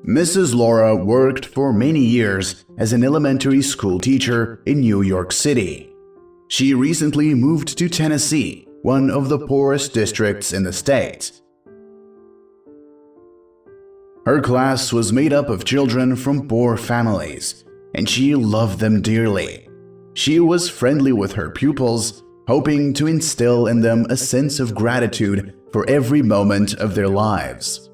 Mrs. Laura worked for many years as an elementary school teacher in New York City. She recently moved to Tennessee, one of the poorest districts in the state. Her class was made up of children from poor families, and she loved them dearly. She was friendly with her pupils, hoping to instill in them a sense of gratitude for every moment of their lives.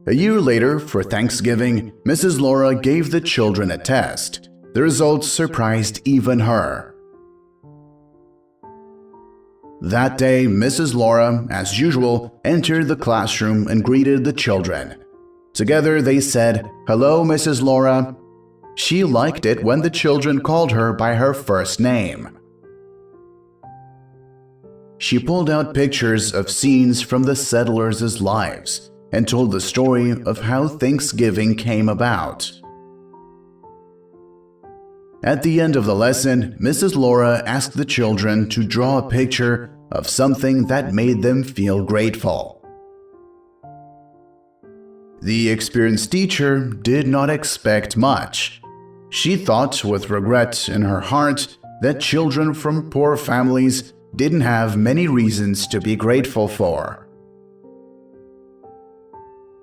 A year later, for Thanksgiving, Mrs. Laura gave the children a test. The results surprised even her. That day, Mrs. Laura, as usual, entered the classroom and greeted the children. Together they said, "Hello, Mrs. Laura." She liked it when the children called her by her first name. She pulled out pictures of scenes from the settlers' lives and told the story of how Thanksgiving came about. At the end of the lesson, Mrs. Laura asked the children to draw a picture of something that made them feel grateful. The experienced teacher did not expect much. She thought with regret in her heart that children from poor families didn't have many reasons to be grateful for.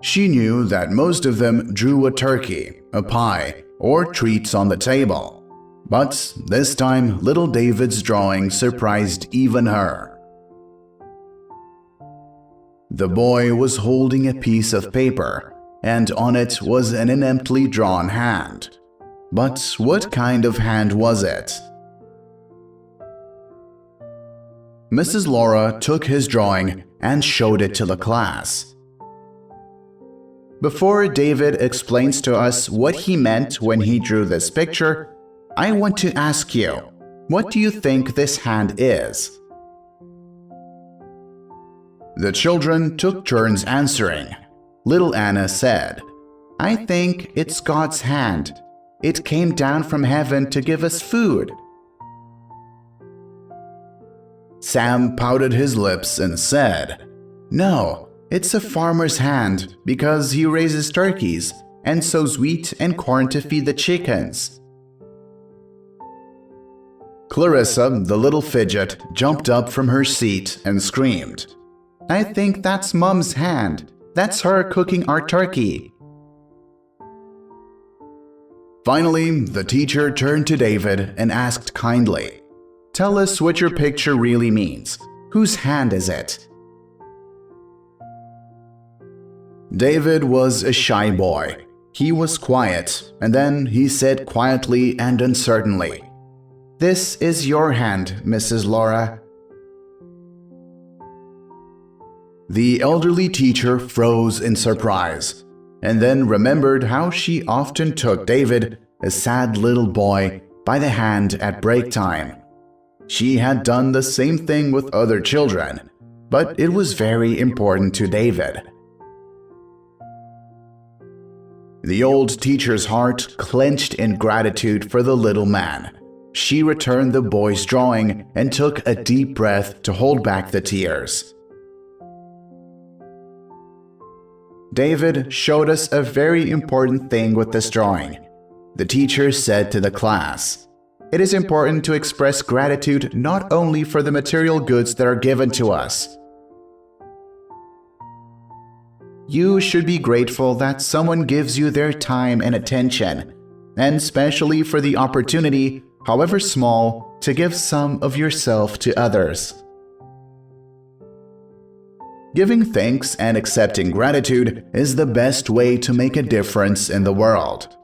She knew that most of them drew a turkey, a pie, or treats on the table. But this time, little David's drawing surprised even her. The boy was holding a piece of paper, and on it was an inemptly drawn hand. But what kind of hand was it? Mrs. Laura took his drawing and showed it to the class. Before David explains to us what he meant when he drew this picture, I want to ask you, what do you think this hand is? The children took turns answering. Little Anna said, "I think it's God's hand. It came down from heaven to give us food." Sam pouted his lips and said, "No, it's a farmer's hand because he raises turkeys and sows wheat and corn to feed the chickens." Clarissa, the little fidget, jumped up from her seat and screamed, "I think that's Mom's hand. That's her cooking our turkey." Finally, the teacher turned to David and asked kindly, "Tell us what your picture really means. Whose hand is it?" David was a shy boy. He was quiet, and then he said quietly and uncertainly, "This is your hand, Mrs. Laura." The elderly teacher froze in surprise, and then remembered how she often took David, a sad little boy, by the hand at break time. She had done the same thing with other children, but it was very important to David. The old teacher's heart clenched in gratitude for the little man. She returned the boy's drawing and took a deep breath to hold back the tears. David showed us a very important thing with this drawing. The teacher said to the class, "It is important to express gratitude not only for the material goods that are given to us. You should be grateful that someone gives you their time and attention, and especially for the opportunity, however small, to give some of yourself to others." Giving thanks and accepting gratitude is the best way to make a difference in the world.